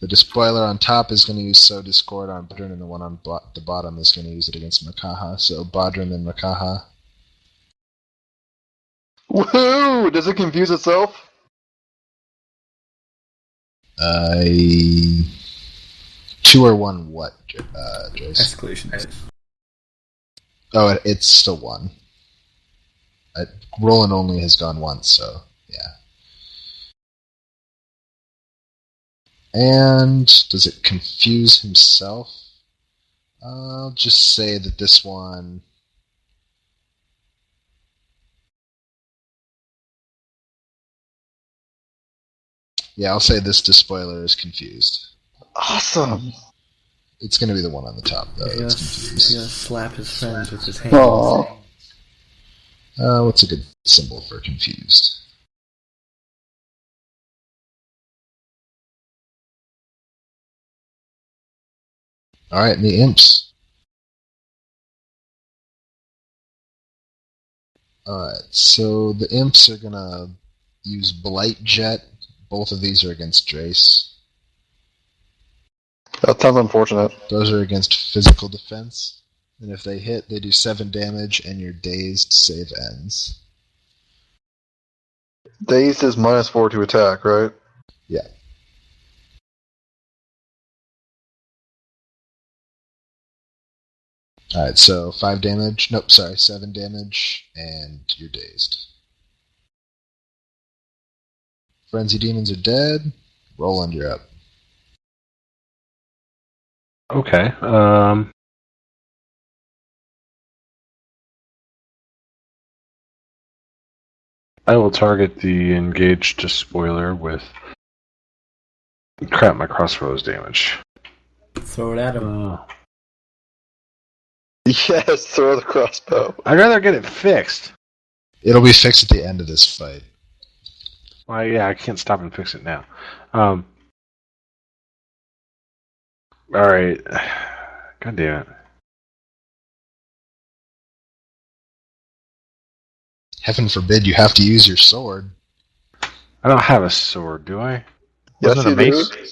The despoiler on top is going to use So Discord on Bodrin, and the one on the bottom is going to use it against Makaha. So Bodrin and Makaha. Woohoo! Does it confuse itself? I 2 or 1 what, Jace? Escalation dice. Oh, it's still 1. Roland only has gone once, so yeah. And does it confuse himself? I'll just say that this one... Yeah, I'll say this despoiler is confused. Awesome. It's going to be the one on the top, though. He's It's gonna confused. slap his friends with his hands. Aww. What's a good symbol for confused? Alright, and the imps. Alright, so the imps are going to use Blight Jet. Both of these are against Drace. That sounds unfortunate. Those are against physical defense. And if they hit, they do 7 damage, and your dazed save ends. Dazed is -4 to attack, right? Yeah. Alright, so 5 damage. Nope, sorry, 7 damage, and you're dazed. Frenzy demons are dead. Roland, you're up. Okay. I will target the engaged despoiler with crap my crossbows damage. Throw it at him. Yes, throw the crossbow. I'd rather get it fixed. It'll be fixed at the end of this fight. Well, yeah, I can't stop and fix it now. Alright. God damn it. Heaven forbid you have to use your sword. I don't have a sword, do I? Yes, Wasn't it you a mace? do.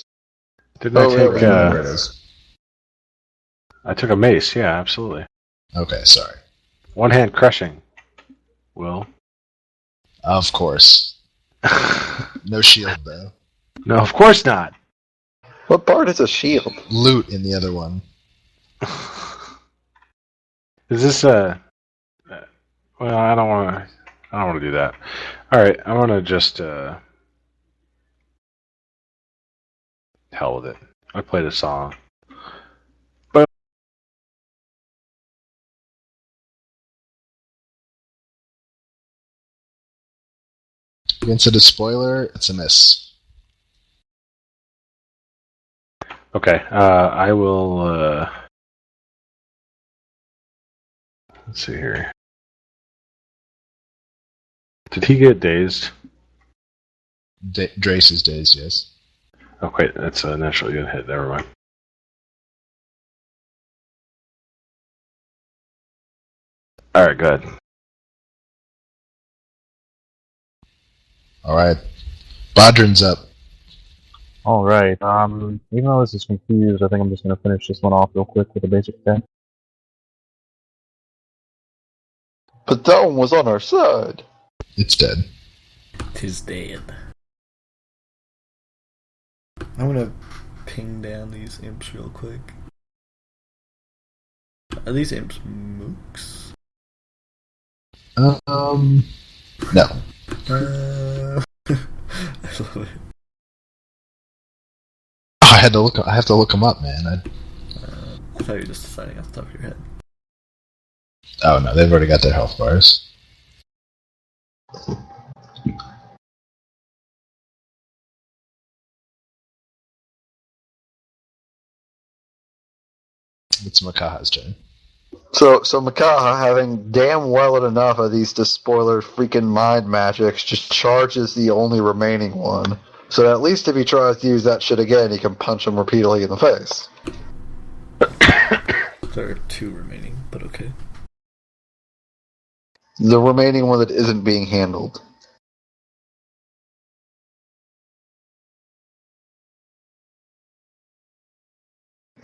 Didn't Oh, I wait, take, There it is. I took a mace, yeah, absolutely. Okay, sorry. One hand crushing. Will. Of course. No shield, though. No, of course not. What part is a shield? Loot in the other one. Is this well, I don't want to do that. All right, I want to just hell with it. I played a song. Against a despoiler, it's a miss. Okay, I will. Let's see here. Did he get dazed? Drace is dazed, yes. Okay, that's a naturally good hit. Never mind. All right, good. Alright. Bodrin's up. Alright, even though this is confused, I think I'm just gonna finish this one off real quick with a basic attack. But that one was on our side. It's dead. 'Tis dead. I'm gonna ping down these imps real quick. Are these imps mooks? No. I love it. I have to look them up, man. I thought you were just deciding off the top of your head. Oh no, they've already got their health bars. It's Makaha's turn. So Makaha, having damn well enough of these despoiler freaking mind magics, just charges the only remaining one. So at least if he tries to use that shit again, he can punch him repeatedly in the face. There are 2 remaining, but okay. The remaining one that isn't being handled.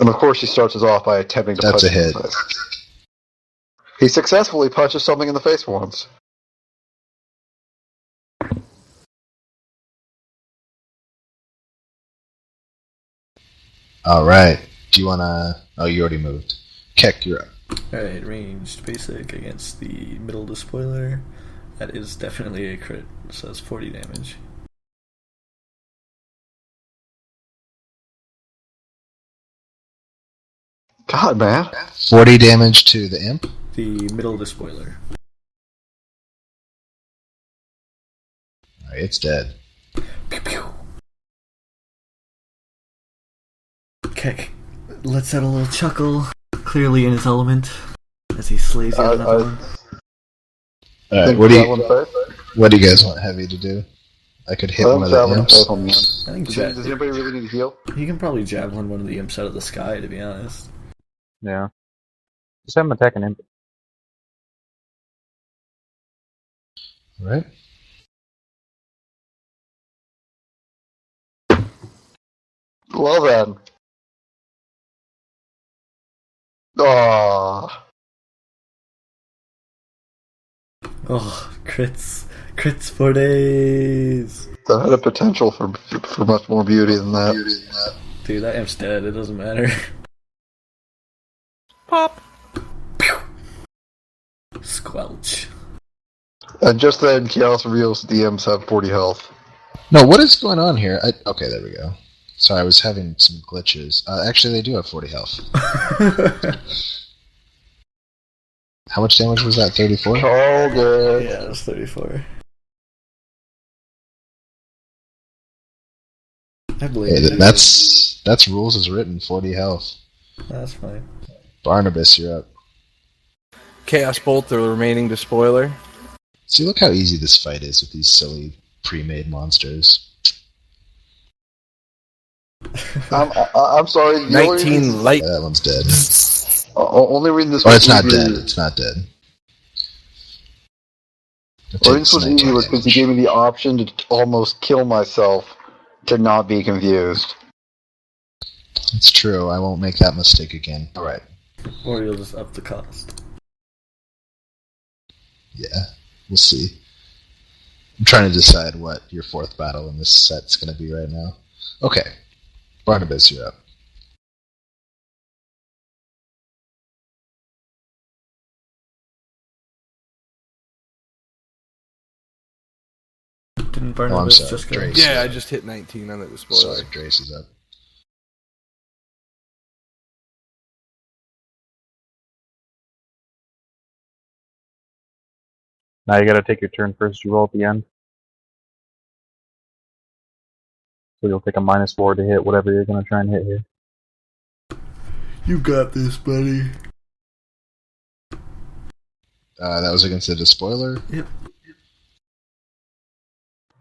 And of course, he starts us off by attempting to That's punch a him in hit. the face. He successfully punches something in the face once. Alright. Do you wanna... Oh, you already moved. Keck, you're up. Alright, ranged basic against the middle despoiler. That is definitely a crit, so that's 40 damage. God, man. 40 damage to the imp. The middle despoiler. Alright, it's dead. Pew pew. Keck lets out a little chuckle, clearly in his element, as he slays yet another one. Alright, what do you guys want Heavy to do? I could hit one of the imps. I think Does anybody really need to heal? he can probably javelin one of the imps out of the sky, to be honest. Yeah. Just have him attack an imp. Alright. Well then. Aww. Oh, crits. Crits for days! That had a potential for much more beauty than that. Dude, that imp's dead, it doesn't matter. Pop. Pew! Squelch. And just then, Chaos reveals that the imps have 40 health. No, what is going on here? Okay, there we go. Sorry, I was having some glitches. Actually, they do have 40 health. How much damage was that? 34? Oh, good. Yeah, it was 34. I believe Hey, it. that's rules as written, 40 health. That's fine. Barnabas, you're up. Chaos Bolt, the remaining despoiler. See, look how easy this fight is with these silly pre-made monsters. I'm sorry. 19 light. Yeah, that one's dead. Only reason this Oh, was it's not easy, dead. It's not dead. only reason this was easy was because he gave me the option to almost kill myself to not be confused. It's true. I won't make that mistake again. Alright. Or you'll just up the cost. Yeah, we'll see. I'm trying to decide what your fourth battle in this set's going to be right now. Okay. Barnabas, you're up. Didn't Barnabas sorry, just go? Drace. Yeah, I just hit 19 on the despoiler. Sorry, Drace is up. Now you gotta take your turn first, you roll at the end. So you'll take a -4 to hit whatever you're gonna try and hit here. You got this, buddy. That was against the despoiler? Yep.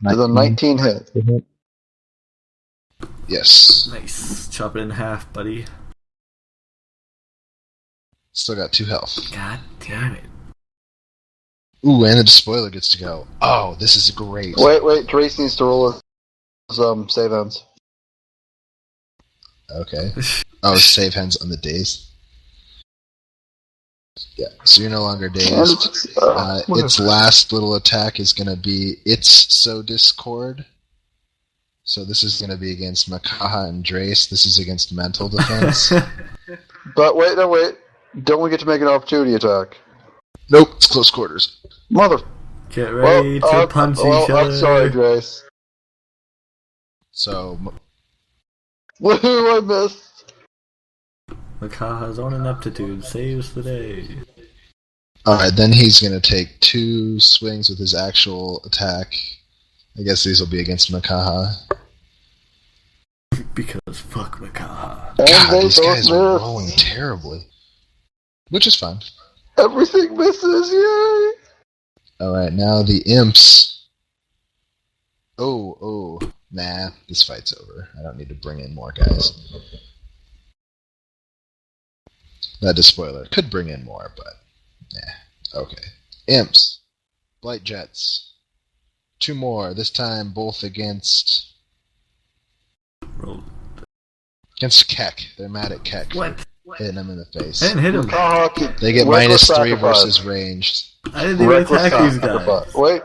Does a 19 hit? To hit. Yes. Nice. Chop it in half, buddy. Still got 2 health. God damn it. Ooh, and the despoiler gets to go. Oh, this is great. Wait, Trace needs to roll his save ends. Okay. Oh, save hands on the daze. Yeah, so you're no longer dazed. Its last little attack is going to be It's So Discord. So this is going to be against Makaha and Drace. This is against mental defense. But wait. Don't we get to make an opportunity attack? Nope, it's close quarters. Mother. Get ready to punch each other. I'm sorry, Grace. So, Woohoo, I missed. Makaha's on an aptitude saves the day. alright, then he's going to take 2 swings with his actual attack. I guess these will be against Makaha. Because fuck Makaha. And God, they these both guys are miss. rolling terribly. Which is fine. Everything misses, yay! Alright, now the imps. Oh, nah, this fight's over. I don't need to bring in more guys. That despoiler could bring in more, but nah. Okay. Imps. Blight Jets. 2 more, this time both against Roll. Against Keck. They're mad at Keck. What? Hitting him in the face. I didn't hit him. They get Reckless -3 sacrifice. versus ranged. I didn't even Reckless attack these sacrifice. guys. Wait.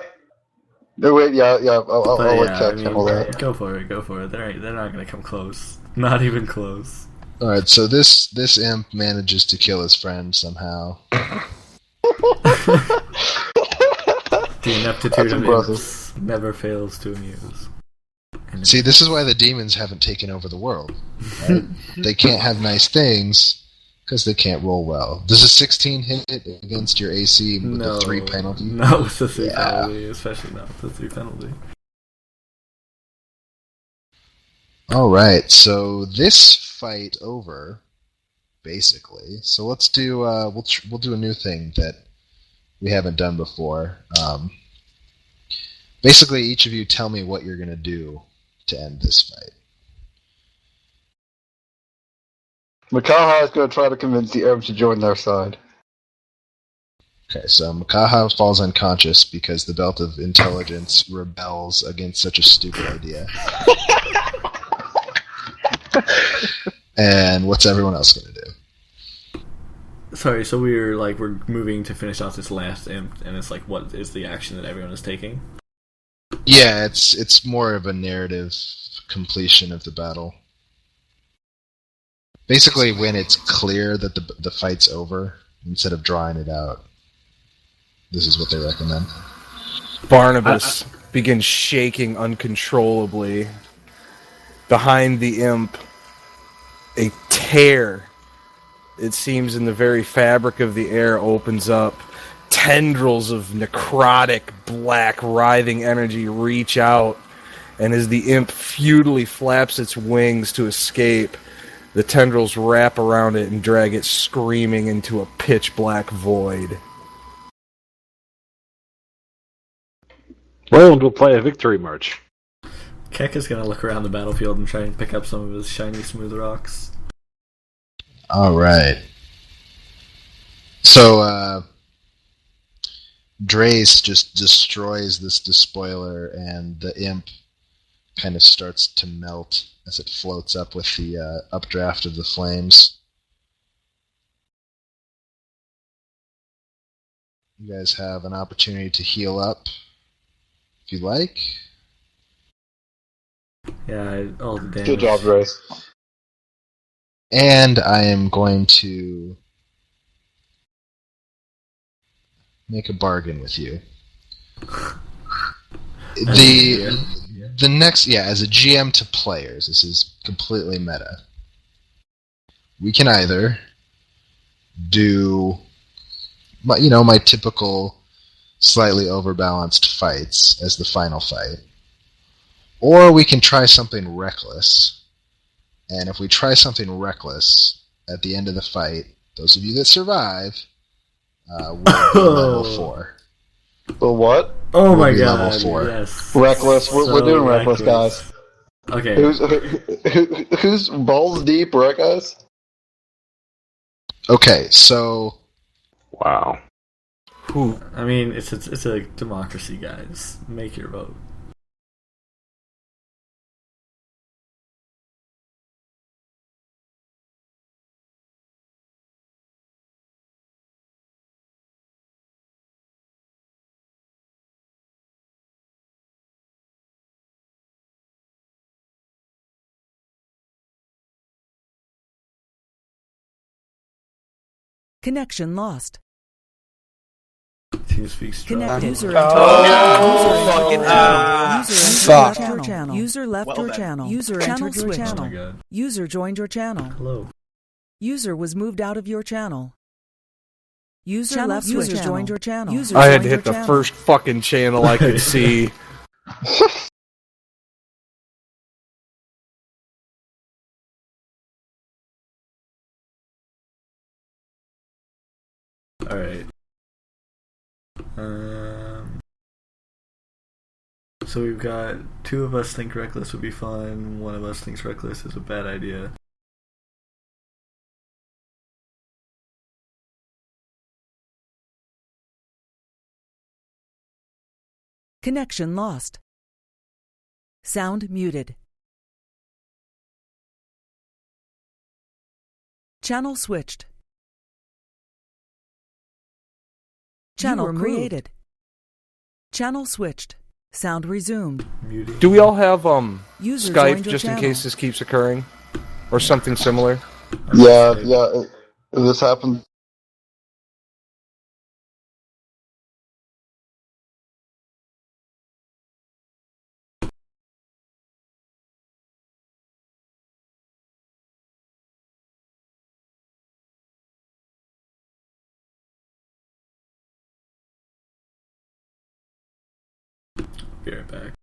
No, wait, yeah, I'll But let yeah, Keck I mean, handle that. go for it. They're not gonna come close. Not even close. Alright, so this imp manages to kill his friend somehow. The ineptitude of imps never fails to amuse. See, this is why the demons haven't taken over the world. Right? They can't have nice things because they can't roll well. Does a 16 hit against your AC with the 3 penalty? No, with the 3 penalty, especially not with the 3 penalty. Alright, so this fight over, basically. So let's do, we'll do a new thing that we haven't done before. Basically, each of you tell me what you're going to do to end this fight. Makaha is going to try to convince the Arabs to join their side. Okay, so Makaha falls unconscious because the Belt of Intelligence rebels against such a stupid idea. And what's everyone else going to do? Sorry, so we're moving to finish off this last imp, and it's like, what is the action that everyone is taking? Yeah, it's more of a narrative completion of the battle. Basically, when it's clear that the fight's over, instead of drawing it out, this is what they recommend. Barnabas begins shaking uncontrollably. Behind the imp, a tear, it seems, in the very fabric of the air opens up. Tendrils of necrotic, black, writhing energy reach out, and as the imp futilely flaps its wings to escape, the tendrils wrap around it and drag it screaming into a pitch-black void. Roland will play a victory march. Keck is going to look around the battlefield and try and pick up some of his shiny smooth rocks. Alright. So, Drace just destroys this despoiler, and the imp kind of starts to melt as it floats up with the updraft of the flames. You guys have an opportunity to heal up if you like. Yeah, all the damage. Good job, Grace. And I am going to make a bargain with you. The next, as a GM to players, this is completely meta. We can either do my typical slightly overbalanced fights as the final fight, or we can try something reckless. And if we try something reckless at the end of the fight, those of you that survive will be level 4. The what? Oh We'll my be god! level 4. Yes. Reckless. We're So doing reckless, guys. Okay. Who's balls deep, right, guys? Okay, so Wow. Who? I mean, it's a democracy, guys. Make your vote. Connection lost. TeamSpeak strong. Connected. User Fuck. entered your channel. User left your channel. User entered your Oh my channel. god. User joined your channel. Hello. User was moved out of your channel. User left. User joined your channel. User I had to joined hit the your channel. first fucking channel I could see. Alright. So we've got 2 of us think reckless would be fun, 1 of us thinks reckless is a bad idea. Connection lost. Sound muted. Channel switched. Channel created. Channel switched. Sound resumed. Muting. Do we all have User Skype joined your just in channel. case this keeps occurring, or something similar? Yeah, yeah. This happened. Be right back.